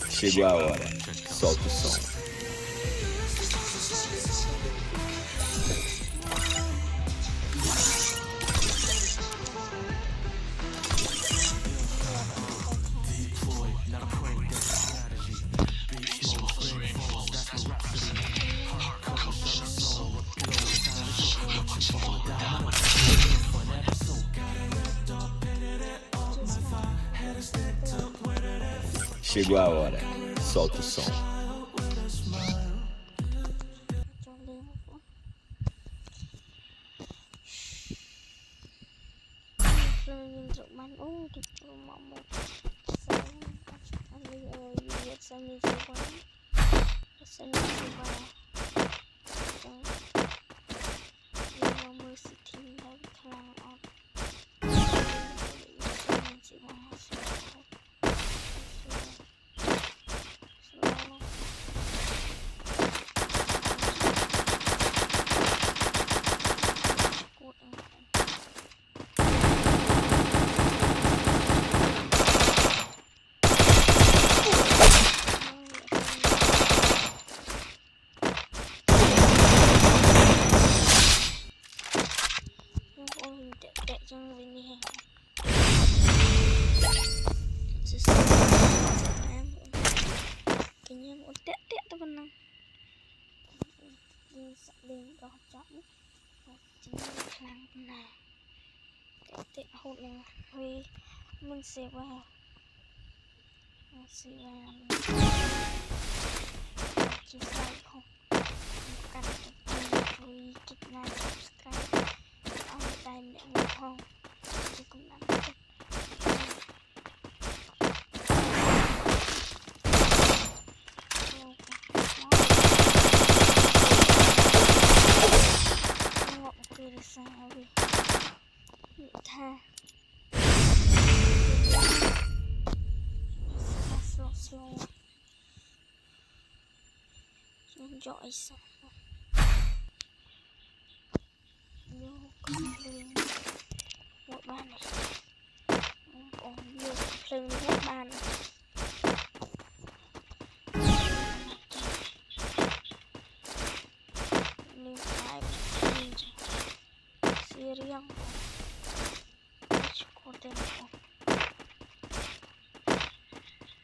Chegou a hora, solta o som. Chegou a hora, solta o som. Mình sẽ vào chỉ sai không cần rồi kịch này subscribe ông tay mẹ một không chỉ cũng làm được ngọt cười được sao vì tha slow enjoy sao vô con đường một bàn này còn vô lưng hết bàn nên phải xì riêng có tên không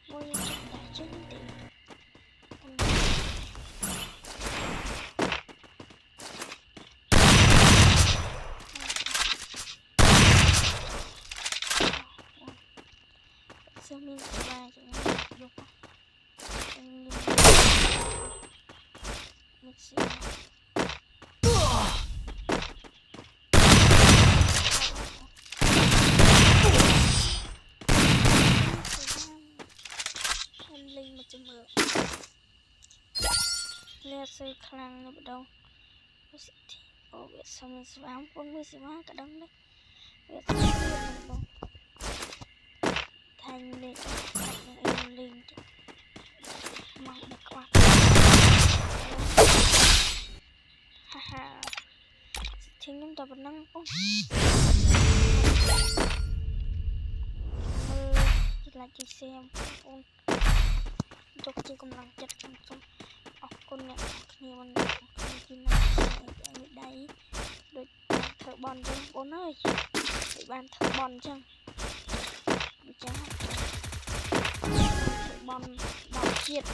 mỗi chuyện đã chân thì sao mình sẽ bài cho nó dục mình sẽ linh mà chấm mưa lê xây khang này bắt đầu ở việc sao mình sẽ bám con mình sẽ má cả đống đấy việc sao thành lên thành lên mong được quá hahaทิ้งน้ำตาบนนั่งป้องกีฬาจีเซียมป้องตกจีกำลังจัดชมออกคนเนี่ยนี่มันกินน้ำได้โดยเธอบอลจังป้องเอ้ยบ้านเธอบอลจังจ้าบอลเกียด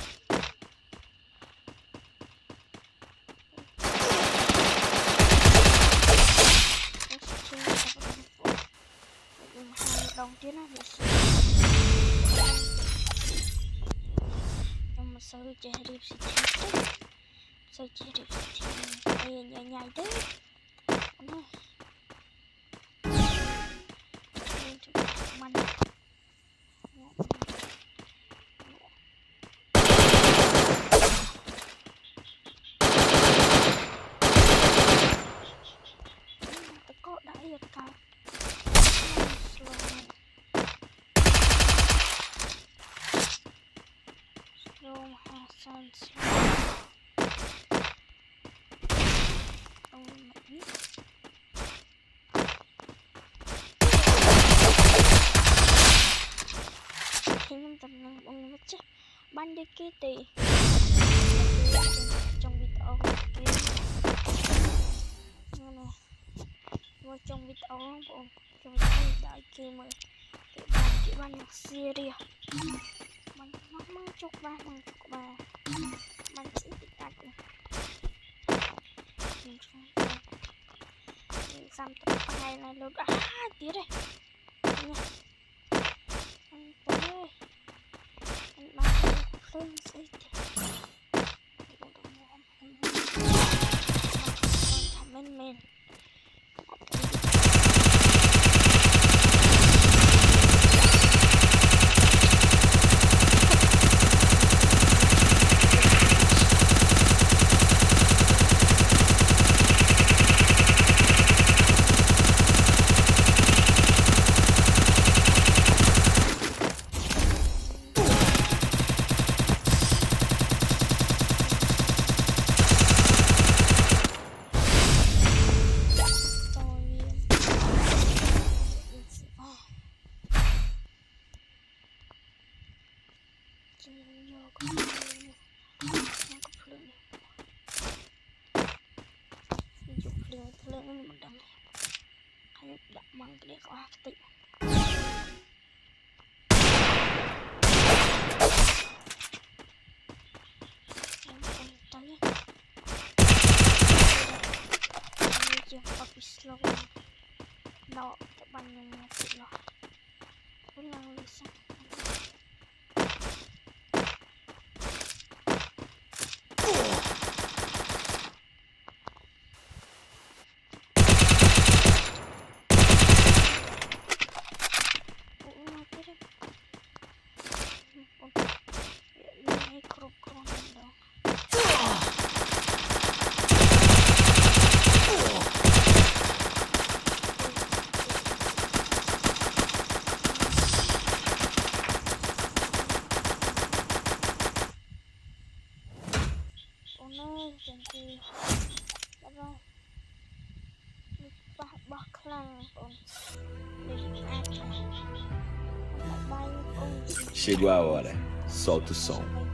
ดองที่น่าจะยังมาซื้อเจริญสิทธิ์ซื้อเจริญสิทธิ์ใหญ่ๆด้วยนะมันตะโกนได้ยังไงsoundsทิ้ง chứ ban đi kia thì trong video kia này vô trong video bộ trong video đại kia mà cái ban nhạc Syria mình nó mang chục ba mình chỉ bị đặt mình xăm tập bài này luôn tía đây nha anh tới anh mang lên xây men mang cái qua cái tịnh office lo nó các bạn nhìn tự lo cũng là lý sao Chegou a hora. Solta o som.